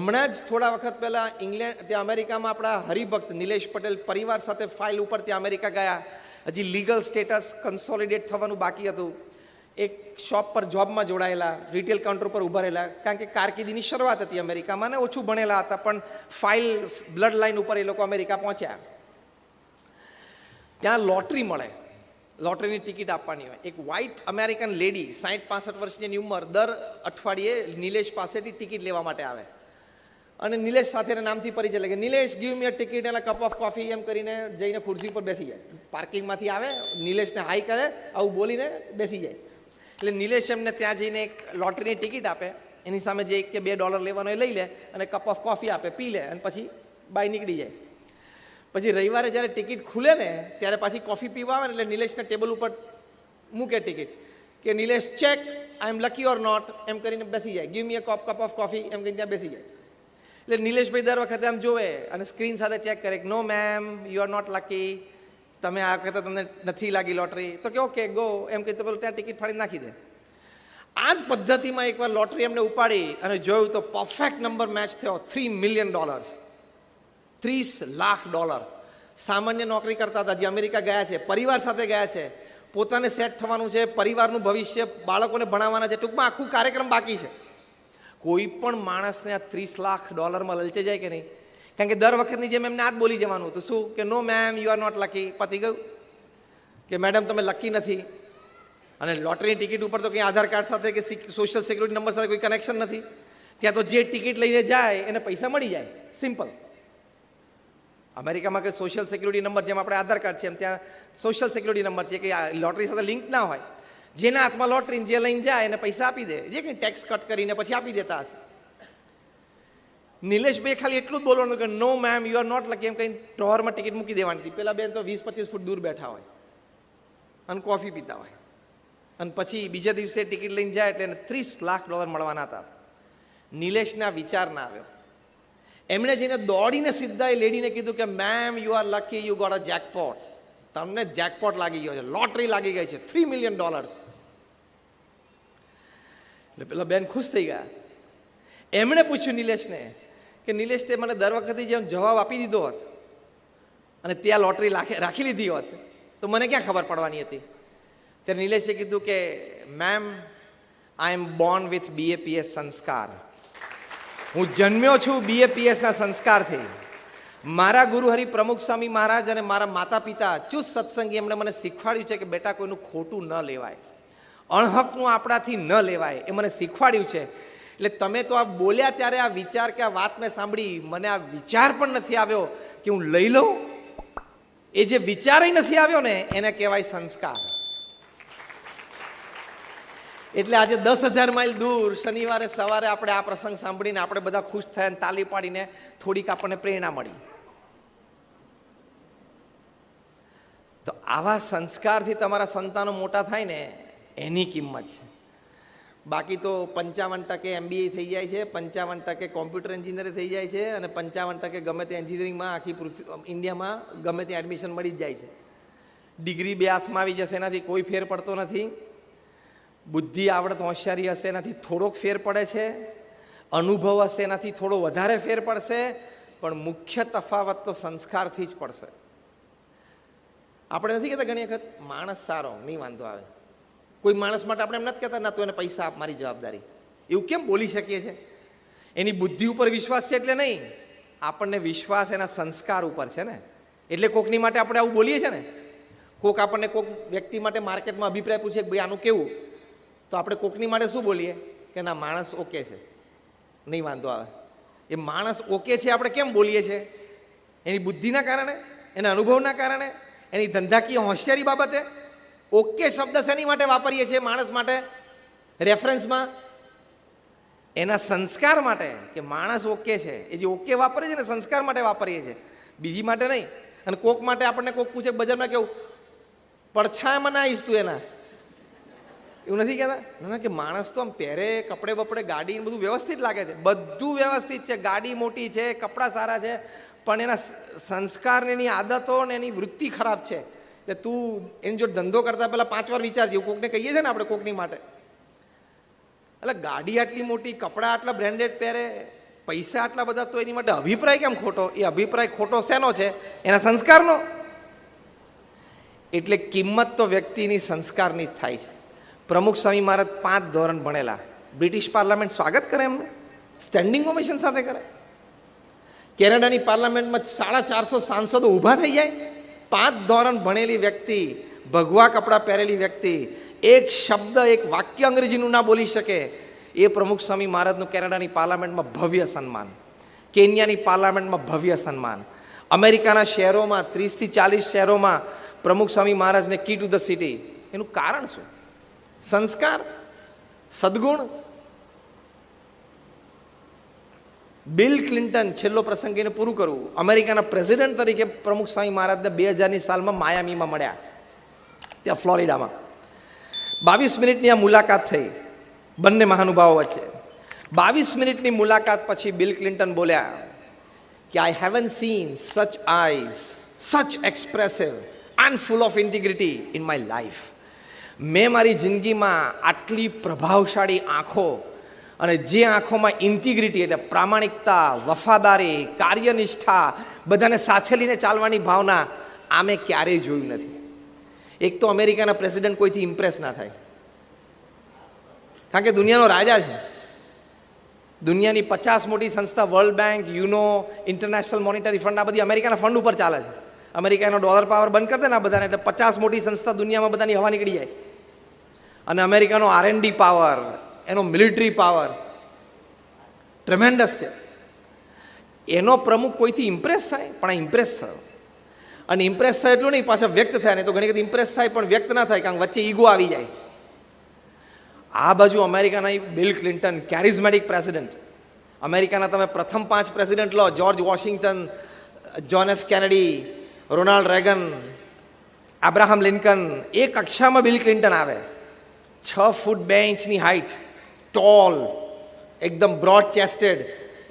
હમણાં જ થોડા વખત પહેલાં ઇંગ્લેન્ડ ત્યાં અમેરિકામાં આપણા હરિભક્ત નિલેશ પટેલ પરિવાર સાથે ફાઇલ ઉપર ત્યાં અમેરિકા ગયા. હજી લીગલ સ્ટેટસ કન્સોલિડેટ થવાનું બાકી હતું. એક શોપ પર જોબમાં જોડાયેલા, રિટેલ કાઉન્ટર પર ઊભા રહેલા, કારણ કે કારકિર્દીની શરૂઆત હતી અમેરિકામાં, ને ઓછું ભણેલા હતા, પણ ફાઇલ બ્લડ લાઇન ઉપર એ લોકો અમેરિકા પહોંચ્યા. ત્યાં લોટરી મળે, લોટરીની ટિકિટ આપવાની હોય. એક વ્હાઇટ અમેરિકન લેડી 60-65 વર્ષની ઉંમર દર અઠવાડિયે નિલેશ પાસેથી ટિકિટ લેવા માટે આવે અને નિલેશ સાથેના નામથી પરિચય લે કે Nilesh give me a ticket and a cup of coffee એમ કરીને જઈને ખુરશી ઉપર બેસી જાય. પાર્કિંગમાંથી આવે, નિલેશને હાઈ કરે, આવું બોલીને બેસી જાય. એટલે નિલેશ એમને ત્યાં જઈને એક લોટરીની ટિકિટ આપે, એની સામે જે $1 કે $2 લેવાનો એ લઈ લે અને કપ ઓફ કોફી આપે, પી લે અને પછી બાય નીકળી જાય. પછી રવિવારે જ્યારે ટિકિટ ખુલે ને ત્યારે પાછી કોફી પીવા આવે ને એટલે નિલેશના ટેબલ ઉપર મૂકે ટિકિટ કે Nilesh check I am lucky or not એમ કરીને બેસી જાય. Give me a cup of coffee એમ કરીને ત્યાં બેસી જાય. એટલે નિલેશભાઈ દર વખતે આમ જોવે અને સ્ક્રીન સાથે ચેક કરે કે no ma'am you are not lucky, તમે આ વખતે તમને નથી લાગી લોટરી. તો કે ઓકે ગો એમ કહી તો પેલું ત્યાં ટિકિટ ફાડી નાખી દે. આ જ પદ્ધતિમાં એકવાર લોટરી એમને ઉપાડી અને જોયું તો પરફેક્ટ નંબર મેચ થયો. $3 મિલિયન, $30 લાખ. સામાન્ય નોકરી કરતા હતા, જે અમેરિકા ગયા છે, પરિવાર સાથે ગયા છે, પોતાને સેટ થવાનું છે, પરિવારનું ભવિષ્ય, બાળકોને ભણાવવાના છે, ટૂંકમાં આખું કાર્યક્રમ બાકી છે. કોઈ પણ માણસને આ $30 લાખ લલચે જાય કે નહીં? કારણ કે દર વખતની જેમ એમને આ જ બોલી જવાનું હતું. શું કે no ma'am you are not lucky, પતી ગયું. કે મેડમ તમે લકી નથી. અને લોટરીની ટિકિટ ઉપર તો કંઈ આધાર કાર્ડ સાથે કે સોશિયલ સિક્યુરિટી નંબર સાથે કોઈ કનેક્શન નથી. ત્યાં તો જે ટિકિટ લઈને જાય એને પૈસા મળી જાય, સિમ્પલ. અમેરિકામાં કે સોશિયલ સિક્યુરિટી નંબર જેમ આપણે આધાર કાર્ડ છે એમ ત્યાં સોશિયલ સિક્યુરિટી નંબર છે કે લોટરી સાથે લિંક ના હોય. જેના હાથમાં લોટરી જે લઈને જાય એને પૈસા આપી દે, જે કંઈ ટેક્સ કટ કરીને પછી આપી દેતા હશે. નિલેશભાઈ ખાલી એટલું જ બોલવાનું કે no ma'am you are not lucky એમ કંઈ ડ્રોવરમાં ટિકિટ મૂકી દેવાની હતી. પેલા બેન તો 20-25 ફૂટ દૂર બેઠા હોય અને કોફી પીતા હોય અને પછી બીજા દિવસે ટિકિટ લઈને જાય એટલે એને $30 લાખ મળવાના હતા. નિલેશને આ વિચાર ના આવ્યો. એમણે જઈને દોડીને સીધા એ લેડીને કીધું કે ma'am you are lucky, you got a jackpot. તમને જેકપોટ લાગી ગયો છે, લોટરી લાગી ગઈ છે, $3 મિલિયન. એટલે પેલા બેન ખુશ થઈ ગયા. એમણે પૂછ્યું નિલેશને કે નિલેશ તે મને દર વખતે જેમ જવાબ આપી દીધો હોત અને ત્યાં લોટરી રાખી લીધી હોત તો મને ક્યાં ખબર પડવાની હતી? ત્યારે નિલેશે કીધું કે ma'am I am born with BAPS sanskar. હું જન્મ્યો છું BAPSના સંસ્કારથી. મારા ગુરુ હરિ પ્રમુખ સ્વામી મહારાજ અને મારા માતા પિતા ચુસ્ત સત્સંગી એમણે મને શીખવાડ્યું છે કે બેટા કોઈનું ખોટું ન લેવાય, અણહકનું આપણાથી ન લેવાય, એ મને શીખવાડ્યું છે. એટલે તમે તો આ બોલ્યા ત્યારે આ વિચાર કે આ વાત મેં સાંભળી, મને આ વિચાર પણ નથી આવ્યો કે હું લઈ લઉં. એ જે વિચાર નથી આવ્યો ને એને કહેવાય સંસ્કાર. એટલે આજે 10,000 માઇલ દૂર શનિવારે સવારે આપણે આ પ્રસંગ સાંભળીને આપણે બધા ખુશ થયા, તાલી પાડીને થોડીક આપણને પ્રેરણા મળી. તો આવા સંસ્કારથી તમારા સંતાનો મોટા થાય ને એની કિંમત છે. બાકી તો 55% MBA થઈ જાય છે, 55% કોમ્પ્યુટર એન્જિનિયર થઈ જાય છે અને 55% ગમે તે એન્જિનિયરિંગમાં આખી ઇન્ડિયામાં ગમે ત્યાં એડમિશન મળી જ જાય છે. ડિગ્રી 2 હાથમાં આવી જશે, એનાથી કોઈ ફેર પડતો નથી. બુદ્ધિ આવડત હોશિયારી હશે એનાથી થોડોક ફેર પડે છે, અનુભવ હશે એનાથી થોડો વધારે ફેર પડશે, પણ મુખ્ય તફાવત તો સંસ્કારથી જ પડશે. આપણે નથી કહેતા ઘણી વખત માણસ સારો નહીં વાંધો આવે, કોઈ માણસ માટે આપણે એમ નથી કહેતા ના તો એને પૈસા આપ મારી જવાબદારી, એવું કેમ બોલી શકીએ છીએ? એની બુદ્ધિ ઉપર વિશ્વાસ છે એટલે નહીં, આપણને વિશ્વાસ એના સંસ્કાર ઉપર છે ને, એટલે કોકની માટે આપણે આવું બોલીએ છીએ ને. કોક આપણને કોક વ્યક્તિ માટે માર્કેટમાં અભિપ્રાય પૂછે કે ભાઈ આનું કેવું, તો આપણે કોકની માટે શું બોલીએ કે ના માણસ ઓકે છે, નહીં વાંધો આવે. એ માણસ ઓકે છે આપણે કેમ બોલીએ છીએ? એની બુદ્ધિના કારણે, એના અનુભવના કારણે, એની ધંધાકીય હોશિયારી બાબતે. ઓકે શબ્દ શેની માટે વાપરીએ છીએ માણસ માટે રેફરન્સમાં? એના સંસ્કાર માટે, કે માણસ ઓકે છે. એ જે ઓકે વાપરે છે ને સંસ્કાર માટે વાપરીએ છીએ, બીજી માટે નહીં. અને કોક માટે આપણને કોક પૂછે બજારમાં કેવું પડછાયામાં ના આવીશ તું એના, એવું નથી કહેતા ના કે માણસ તો આમ પહેરે, કપડે બપડે, ગાડી બધું વ્યવસ્થિત લાગે છે, બધું વ્યવસ્થિત છે, ગાડી મોટી છે, કપડાં સારા છે, પણ એના સંસ્કાર ને એની આદતો ને એની વૃત્તિ ખરાબ છે. એટલે તું એની જો ધંધો કરતા પહેલાં 5 વાર વિચારજે. કોકને કહીએ છીએ ને આપણે કોકની માટે, એટલે ગાડી આટલી મોટી, કપડાં આટલા બ્રેન્ડેડ પહેરે, પૈસા આટલા બધા તો એની માટે અભિપ્રાય કેમ ખોટો? એ અભિપ્રાય ખોટો શેનો છે? એના સંસ્કારનો. એટલે કિંમત તો વ્યક્તિની સંસ્કારની જ થાય છે. પ્રમુખ સ્વામી મહારાજ 5 ધોરણ ભણેલા, બ્રિટિશ પાર્લામેન્ટ સ્વાગત કરે એમને, સ્ટેન્ડિંગ ઓવેશન સાથે કરે. કેનેડાની પાર્લામેન્ટમાં 450 સાંસદો ઊભા થઈ જાય. 5 ધોરણ ભણેલી વ્યક્તિ, ભગવા કપડાં પહેરેલી વ્યક્તિ, એક શબ્દ એક વાક્ય અંગ્રેજીનું ના બોલી શકે, એ પ્રમુખ સ્વામી મહારાજનું કેનેડાની પાર્લામેન્ટમાં ભવ્ય સન્માન, કેન્યાની પાર્લામેન્ટમાં ભવ્ય સન્માન, અમેરિકાના શહેરોમાં 30થી 40 શહેરોમાં પ્રમુખ સ્વામી મહારાજને કી ટુ ધ સિટી. એનું કારણ શું? સંસ્કાર, સદગુણ. બિલ ક્લિન્ટન, છેલ્લો પ્રસંગ એને પૂરું કરવું, અમેરિકાના પ્રેસિડેન્ટ તરીકે પ્રમુખ સ્વામી મહારાજને 2000ની સાલમાં માયામીમાં મળ્યા, ત્યાં ફ્લોરિડામાં. 22 મિનિટની આ મુલાકાત થઈ બંને મહાનુભાવો વચ્ચે. 22 મિનિટની મુલાકાત પછી બિલ ક્લિન્ટન બોલ્યા કે I haven't seen such eyes, such expressive and full of integrity in my life. મેં મારી જિંદગીમાં આટલી પ્રભાવશાળી આંખો, અને જે આંખોમાં ઇન્ટિગ્રિટી એટલે પ્રામાણિકતા, વફાદારી, કાર્યનિષ્ઠા, બધાને સાથે લઈને ચાલવાની ભાવના, આ મેં ક્યારેય જોયું નથી. એક તો અમેરિકાના પ્રેસિડેન્ટ કોઈથી ઇમ્પ્રેસ ના થાય, કારણ કે દુનિયાનો રાજા છે. દુનિયાની 50 મોટી સંસ્થા, વર્લ્ડ બેંક, યુનો, ઇન્ટરનેશનલ મોનિટરી ફંડ, આ બધી અમેરિકાના ફંડ ઉપર ચાલે છે. અમેરિકાનો ડોલર પાવર બંધ કરી દે ને આ બધાને, એટલે 50 મોટી સંસ્થા દુનિયામાં બધાની હવા નીકળી જાય. અને અમેરિકાનો R&D પાવર, એનો મિલિટરી પાવર ટ્રેમેન્ડસ છે. એનો પ્રમુખ કોઈથી ઇમ્પ્રેસ થાય? પણ આ ઇમ્પ્રેસ થયો. અને ઇમ્પ્રેસ થાય એટલું નહીં, પાછા વ્યક્ત થાય. નહીં તો ઘણી વખત ઇમ્પ્રેસ થાય પણ વ્યક્ત ના થાય, કારણ કે વચ્ચે ઈગો આવી જાય. આ બાજુ અમેરિકાના બિલ ક્લિન્ટન, કેરિઝમેટિક પ્રેસિડેન્ટ. અમેરિકાના તમે પ્રથમ 5 પ્રેસિડેન્ટ લો, George Washington, John F Kennedy, Ronald Reagan, Abraham Lincoln, એ કક્ષામાં બિલ ક્લિન્ટન આવે. 6 ફૂટ 2 ઇંચની હાઇટ, ટોલ, એકદમ બ્રોડ ચેસ્ટેડ,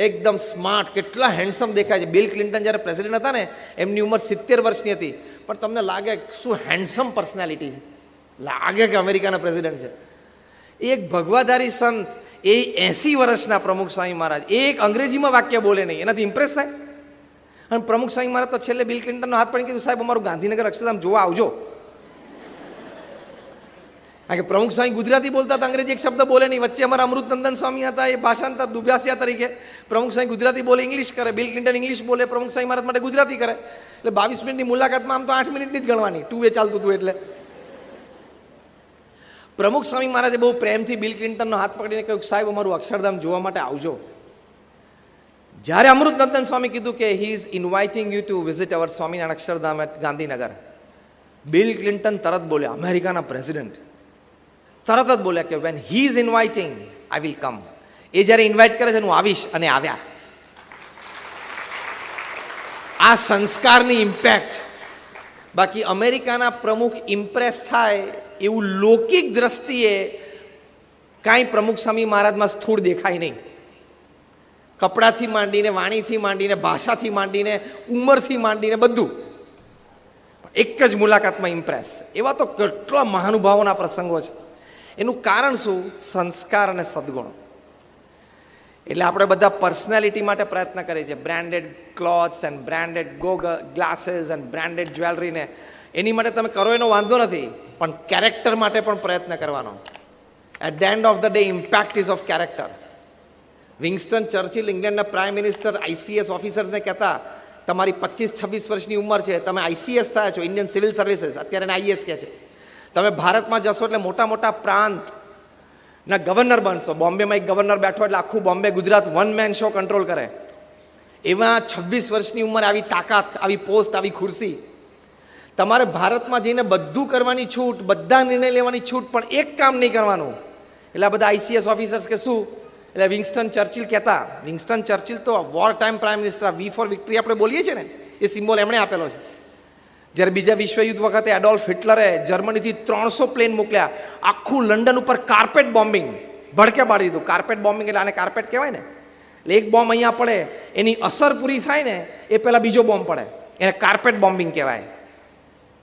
એકદમ સ્માર્ટ, કેટલા હેન્ડસમ દેખાય છે. બિલ ક્લિન્ટન જ્યારે પ્રેસિડેન્ટ હતા ને, એમની ઉંમર 70 વર્ષની હતી, પણ તમને લાગે શું હેન્ડસમ પર્સનાલિટી છે, લાગે કે અમેરિકાના પ્રેસિડેન્ટ છે. એક ભગવાધારી સંત, એ 80 વર્ષના પ્રમુખ સ્વામી મહારાજ, એક અંગ્રેજીમાં વાક્ય બોલે નહીં, એનાથી ઇમ્પ્રેસ થાય. અને પ્રમુખ સ્વામી મહારાજ તો છેલ્લે બિલ ક્લિન્ટનનો હાથ પડીને કીધું, સાહેબ અમારું ગાંધીનગર અક્ષરધામ જોવા આવજો. કારણ કે પ્રમુખ સ્વામી ગુજરાતી બોલતા હતા, અંગ્રેજી એક શબ્દ બોલે નહીં. વચ્ચે અમારા અમૃતનંદન સ્વામી હતા, એ ભાષાંતર દુભ્યાસ્યા તરીકે. પ્રમુખ સ્વામી ગુજરાતી બોલે, ઇંગ્લિશ કરે. બિલ ક્લિન્ટન ઇંગ્લિશ બોલે, પ્રમુખ સ્વામી મહારાજ માટે ગુજરાતી કરે. એટલે 22 મિનિટની મુલાકાતમાં આમ તો 8 મિનિટની જ ગણવાની, 2 વે ચાલતું હતું. એટલે પ્રમુખ સ્વામી મહારાજે બહુ પ્રેમથી બિલ ક્લિન્ટનનો હાથ પકડીને કહ્યું, સાહેબ અમારું અક્ષરધામ જોવા માટે આવજો. જ્યારે અમૃતનંદન સ્વામી કીધું કે he is inviting you to visit our Swaminarayan Akshardham at Gandhinagar, Bill Clinton તરત બોલ્યા, અમેરિકાના પ્રેસિડેન્ટ તરત જ બોલ્યા કે when he is inviting I will come. એ જ્યારે ઇન્વાઇટ કરે છે હું આવીશ, અને આવ્યા. આ સંસ્કારની ઇમ્પેક્ટ. બાકી અમેરિકાના પ્રમુખ ઇમ્પ્રેસ થાય એવું લૌકિક દ્રષ્ટિએ કાંઈ પ્રમુખ સ્વામી મહારાજમાં સ્થૂળ દેખાય નહીં. કપડાથી માંડીને, વાણીથી માંડીને, ભાષાથી માંડીને, ઉંમરથી માંડીને બધું એક જ મુલાકાતમાં ઇમ્પ્રેસ. એવા તો કેટલા મહાનુભાવોના પ્રસંગો છે. એનું કારણ શું? સંસ્કાર અને સદગુણ. એટલે આપણે બધા પર્સનાલિટી માટે પ્રયત્ન કરીએ છીએ, branded clothes and branded glasses and branded જ્વેલરીને. એની માટે તમે કરો એનો વાંધો નથી, પણ કેરેક્ટર માટે પણ પ્રયત્ન કરવાનો. At the end of the day impact is of character. Winston Churchill, ઇંગ્લેન્ડના પ્રાઇમ મિનિસ્ટર, ICS ઓફિસર્સને કહેતા, તમારી 25-26 વર્ષની ઉંમર છે, તમે ICS થયા છો, ઇન્ડિયન સિવિલ સર્વિસીસ, અત્યારે એને IS કહે છે. તમે ભારતમાં જશો એટલે મોટા મોટા પ્રાંતના ગવર્નર બનશો. બોમ્બેમાં એક ગવર્નર બેઠો એટલે આખું Bombay, Gujarat 1 main show control કરે. એવા 26 વર્ષની ઉંમર, આવી તાકાત, આવી પોસ્ટ, આવી ખુરશી. તમારે ભારતમાં જઈને બધું કરવાની છૂટ, બધા નિર્ણય લેવાની છૂટ, પણ એક કામ નહીં કરવાનું. એટલે આ બધા ICS ઓફિસર્સ કે શું? એટલે વિન્સ્ટન ચર્ચિલ કહેતા, વિન્સ્ટન ચર્ચિલ તો વોર ટાઈમ પ્રાઇમ મિનિસ્ટર, વી ફોર વિક્ટરી આપણે બોલીએ છીએ ને, એ સિમ્બોલ એમણે આપેલો છે. જ્યારે બીજા વિશ્વયુદ્ધ વખતે એડોલ્ફ હિટલરે જર્મનીથી 300 પ્લેન મોકલ્યા, આખું લંડન ઉપર કાર્પેટ બોમ્બિંગ, ભડકે પાડી દીધું. કાર્પેટ બોમ્બિંગ એટલે આને કાર્પેટ કહેવાય ને. એટલે એક બોમ્બ અહીંયા પડે, એની અસર પૂરી થાય ને એ પહેલાં બીજો બોમ્બ પડે, એને કાર્પેટ બોમ્બિંગ કહેવાય.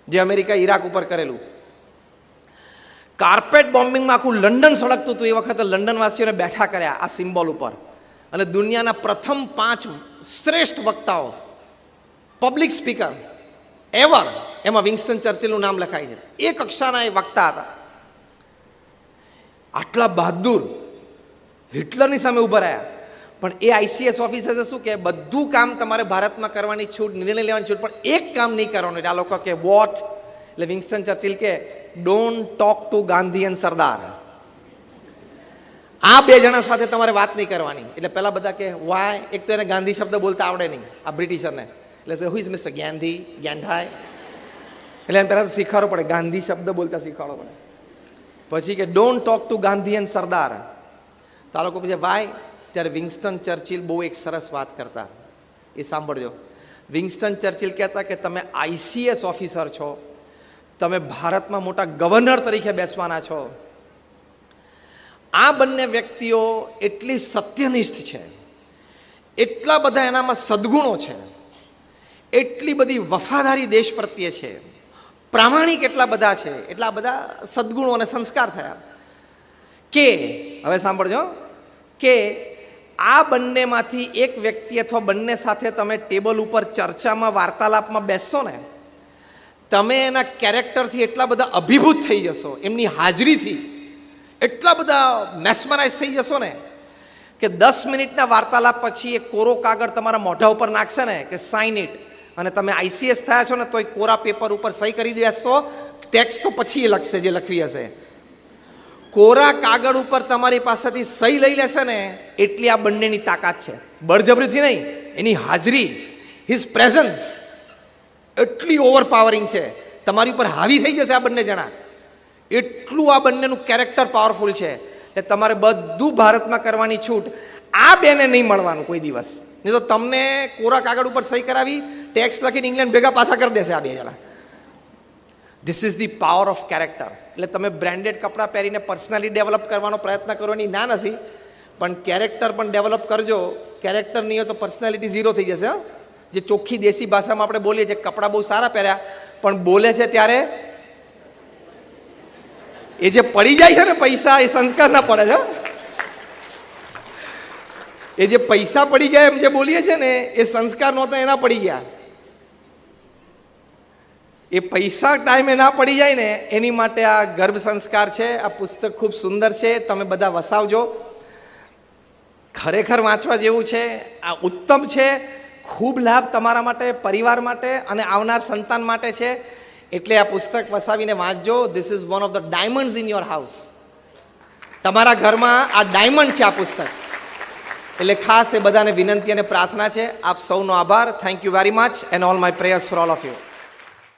જે અમેરિકા ઈરાક ઉપર કરેલું કાર્પેટ બોમ્બિંગમાં આખું લંડન સળગતું હતું. એ વખતે લંડનવાસીઓને બેઠા કર્યા આ સિમ્બોલ ઉપર, અને દુનિયાના પ્રથમ 5 શ્રેષ્ઠ વક્તાઓ, પબ્લિક સ્પીકર એવર, એમાં વિન્સ્ટન ચર્ચિલનું નામ લખાય છે. એ કક્ષાના એ વક્તા હતા. આટલા બહાદુર હિટલરની સામે ઊભા રહ્યા. પણ એ આઈસીએસ ઓફિસરે શું કે, બધું કામ તમારે ભારતમાં કરવાની છૂટ, નિર્ણય લેવાની છૂટ, પણ એક કામ નહીં કરવાનું. એટલે આ લોકો કે વોટ? એટલે વિન્સ્ટન ચર્ચિલ કે don't talk to Gandhi and સરદાર. આ 2 જણા સાથે તમારે વાત નહીં કરવાની. એટલે પેલા બધા કે વાય? એક તો એને ગાંધી શબ્દ બોલતા આવડે નહીં આ બ્રિટિશરને. એટલે હુ ઇઝ મિસ્ટર ગાંધી, ગાંધાય? એટલે એને પહેલાં તો શીખવાડવું પડે, ગાંધી શબ્દ બોલતા શીખવાડવો પડે. પછી કે don't talk to Gandhi and સરદાર. તો આ લોકો પછી વાય? ત્યારે વિન્સ્ટન ચર્ચિલ બહુ એક સરસ વાત કરતા, એ સાંભળજો. વિન્સ્ટન ચર્ચિલ કહેતા કે તમે આઈસીએસ ઓફિસર છો, તમે ભારતમાં મોટા ગવર્નર તરીકે બેસવાના છો. આ બંને વ્યક્તિઓ એટલી સત્યનિષ્ઠ છે, એટલા બધા એનામાં સદ્ગુણો છે, એટલી બધી વફાદારી દેશ પ્રત્યે છે, પ્રામાણિક એટલા બધા છે, એટલા બધા સદ્ગુણો અને સંસ્કાર થયા કે હવે સાંભળજો કે આ બંનેમાંથી એક વ્યક્તિ અથવા બંને સાથે તમે ટેબલ ઉપર ચર્ચામાં, વાર્તાલાપમાં બેસશો ને, તમે એના કેરેક્ટરથી એટલા બધા અભિભૂત થઈ જશો, એમની હાજરીથી એટલા બધા મેસ્મરાઇઝ થઈ જશો ને કે 10 મિનિટના વાર્તાલાપ પછી એક કોરો કાગળ તમારા મોઢા ઉપર નાખશે ને કે સાઇન ઇટ, અને તમે આઈસીએસ થયા છો ને તો એ કોરા પેપર ઉપર સહી કરી દેશો. ટેક્સ્ટ તો પછી એ લખશે જે લખવી હશે. કોરા કાગળ ઉપર તમારી પાસેથી સહી લઈ લેશે ને, એટલી આ બંનેની તાકાત છે. બળજબરીથી નહીં, એની હાજરી, હિઝ પ્રેઝન્સ એટલી ઓવરપાવરિંગ છે, તમારી ઉપર હાવી થઈ જશે આ બંને જણા. એટલું આ બંનેનું કેરેક્ટર પાવરફુલ છે. એટલે તમારે બધું ભારતમાં કરવાની છૂટ. આ બેને નહીં મળવાનું કોઈ દિવસ, નહીં તો તમને કોરા કાગળ ઉપર સહી કરાવી, ટેક્સ લખીને ઇંગ્લેન્ડ ભેગા પાછા કરી દેશે આ 2 જણા. This is the power of character. એટલે તમે બ્રાન્ડેડ કપડાં પહેરીને પર્સનાલિટી ડેવલપ કરવાનો પ્રયત્ન કરવાની ના નથી, પણ કેરેક્ટર પણ ડેવલપ કરજો. કેરેક્ટર નહીં હોય તો પર્સનાલિટી ઝીરો થઈ જશે. જે ચોખ્ખી દેશી ભાષામાં આપણે બોલીએ છીએ, કપડાં બહુ સારા પહેર્યા પણ બોલે છે ત્યારે એ જે પડી જાય છે ને પૈસા, એ સંસ્કાર ના પડે છે. એ જે પૈસા પડી ગયા એમ જે બોલીએ છે ને, એ સંસ્કાર નહોતા, એના પડી ગયા. એ પૈસા ટાઈમે ના પડી જાય ને, એની માટે આ ગર્ભ સંસ્કાર છે. આ પુસ્તક ખૂબ સુંદર છે, તમે બધા વસાવજો. ખરેખર વાંચવા જેવું છે. આ ઉત્તમ છે. ખૂબ લાભ તમારા માટે, પરિવાર માટે અને આવનાર સંતાન માટે છે. એટલે આ પુસ્તક વસાવીને વાંચજો. This is one of the diamonds in your house. તમારા ઘરમાં આ ડાયમંડ છે આ પુસ્તક. એટલે ખાસ એ બધાને વિનંતી અને પ્રાર્થના છે. આપ સૌનો આભાર. Thank you very much and all my prayers for all of you.